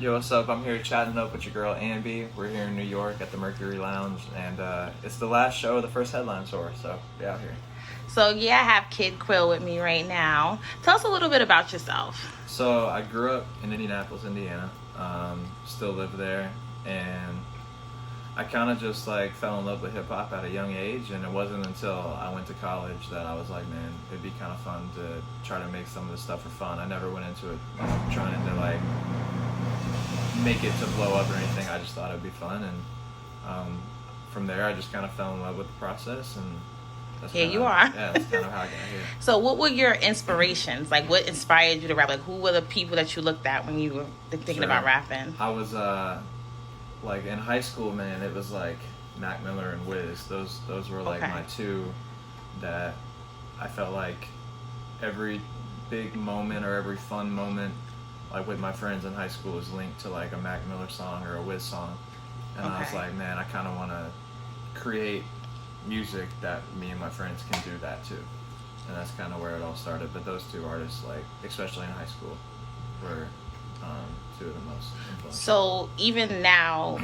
Yo, what's up? I'm here chatting up with your girl Ambi. We're here in New York at the Mercury Lounge, and it's the last show of the first headline tour, so we out here. So yeah, I have Kid Quill with me right now. Tell us a little bit about yourself. So I grew up in Indianapolis, Indiana. Still live there, and I kind of just like fell in love with hip hop at a young age, and it wasn't until I went to college that I was like, man, it'd be kind of fun to try to make some of this stuff for fun. I never went into it trying to like make it to blow up or anything. I just thought it'd be fun, and from there I just kind of fell in love with the process, and that's Here you are. Yeah, that's kind of how I got here. So what were your inspirations? Like, what inspired you to rap? Like, who were the people that you looked at when you were thinking about rapping? I was like in high school, man. It was like Mac Miller and Wiz. Those were like my two that I felt like every big moment or every fun moment, like with my friends in high school, was linked to like a Mac Miller song or a Wiz song, and I was like, man, I kind of want to create music that me and my friends can do that too, and that's kind of where it all started. But those two artists, like especially in high school, were two of the most influential. So even now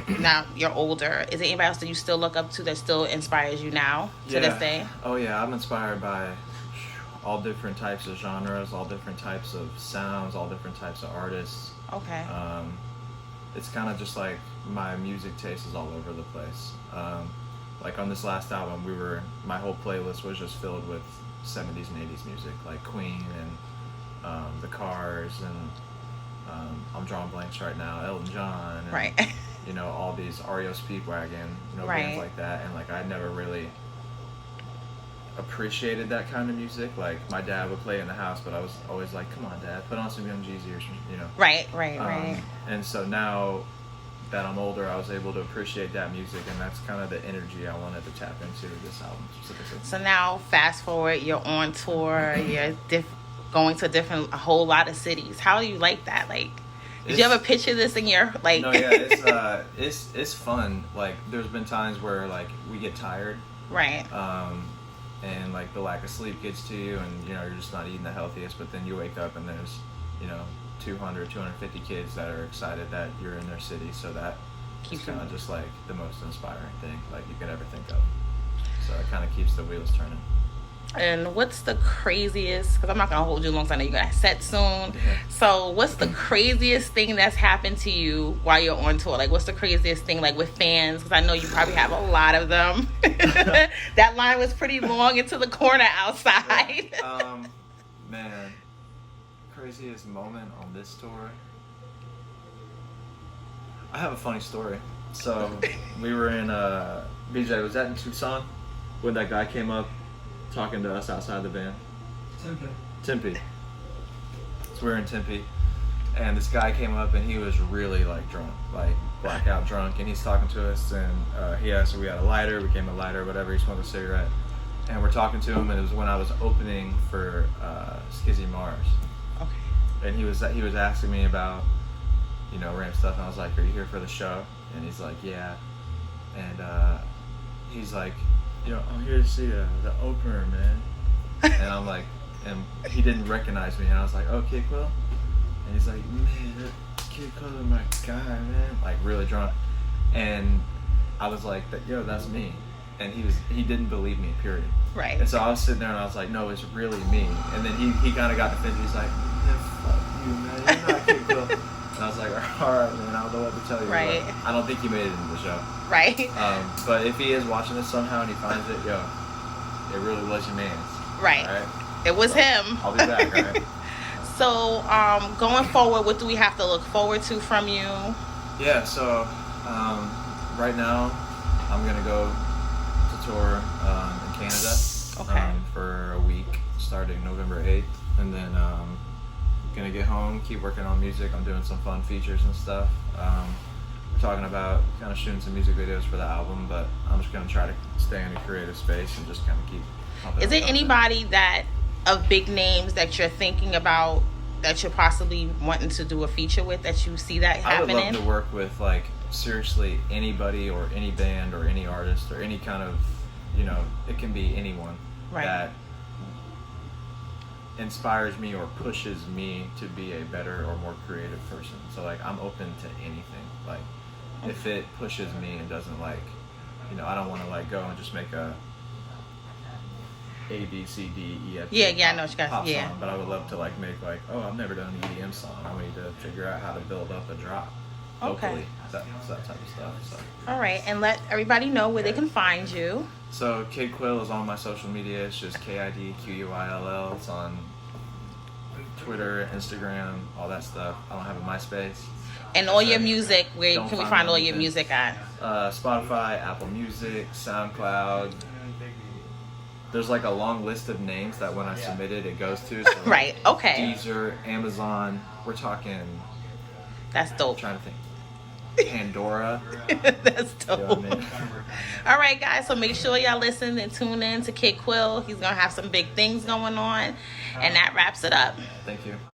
you're older, is there anybody else that you still look up to that still inspires you now to this day? Oh yeah, I'm inspired by all different types of genres, all different types of sounds, all different types of artists. Okay. It's kind of just like my music taste is all over the place. Like on this last album, my whole playlist was just filled with 70s and 80s music, like Queen and The Cars, and I'm drawing blanks right now, Elton John, and, right. You know, all these REO Speedwagon, bands like that, and like I never really appreciated that kind of music. Like my dad would play in the house, but I was always like, come on, Dad, put on some Young Jeezy or some, you know. Right. And so now that I'm older, I was able to appreciate that music, and that's kind of the energy I wanted to tap into this album specifically. So now, fast forward, you're on tour, you're going to a whole lot of cities. How do you like that? Like, did you ever picture this in your like? No, yeah, it's fun. Like, there's been times where like we get tired, right? And like the lack of sleep gets to you, and you know you're just not eating the healthiest. But then you wake up and there's 250 kids that are excited that you're in their city, so that keeps kind of just like the most inspiring thing like you could ever think of. So it kind of keeps the wheels turning. And what's the craziest, because I'm not gonna hold you long, because I know you got a set soon. Yeah. So what's the craziest thing that's happened to you while you're on tour? Like, what's the craziest thing, like with fans? Because I know you probably have a lot of them. That line was pretty long into the corner outside. Yeah. Man, craziest moment on this tour. I have a funny story. So we were in BJ, was that in Tucson when that guy came up talking to us outside the van? Tempe. So we were in Tempe, and this guy came up and he was really like drunk, like blackout drunk, and he's talking to us, and he asked if we had a lighter. We gave him a lighter, whatever. He smoked a cigarette, and we're talking to him, and it was when I was opening for Skizzy Mars. Okay. And he was asking me about random stuff, and I was like, "Are you here for the show?" And he's like, "Yeah." And he's like, I'm here to see the opener, man. And I'm like, and he didn't recognize me, and I was like, oh, Kid Quill? And he's like, man, that Kid Quill is my guy, man. Like, really drunk. And I was like, that's me. And he didn't believe me, period. Right. And so I was sitting there, and I was like, no, it's really me. And then he kind of got defensive. He's like, yeah, fuck you, man. You're not Kid Quill. And I was like, all right, man, I don't know what to tell you. Right. But I don't think he made it into the show. Right. But if he is watching this somehow and he finds it, it really was your man's. Right. It was him. I'll be back, right? So, going forward, what do we have to look forward to from you? Yeah, so right now I'm going to go to tour in Canada for a week starting November 8th. And then going to get home, keep working on music. I'm doing some fun features and stuff. We're talking about kind of shooting some music videos for the album, but I'm just going to try to stay in a creative space and just kind of keep pumping. Is there anybody of big names that you're thinking about that you're possibly wanting to do a feature with, that you see that happening? I would love to work with, like, seriously anybody or any band or any artist or any kind of, it can be anyone that inspires me or pushes me to be a better or more creative person. So like I'm open to anything. Like if it pushes me and doesn't like, you know, I don't want to like go and just make a B C D E F G I know what you guys. pop song, but I would love to like make like, oh, I've never done an EDM song. I need to figure out how to build up a drop locally. That type of stuff. So. All right, and let everybody know where they can find you. So Kid Quill is on my social media. It's just KidQuill. It's on Twitter, Instagram, all that stuff. I don't have a MySpace. And all your music, where can we find all your music at? Spotify, Apple Music, SoundCloud. There's like a long list of names that when I submit it goes to. So like right, okay. Deezer, Amazon. We're talking. That's dope. I'm trying to think. Pandora. That's dope. You know what I mean? All right, guys. So make sure y'all listen and tune in to Kid Quill. He's gonna have some big things going on, and that wraps it up. Thank you.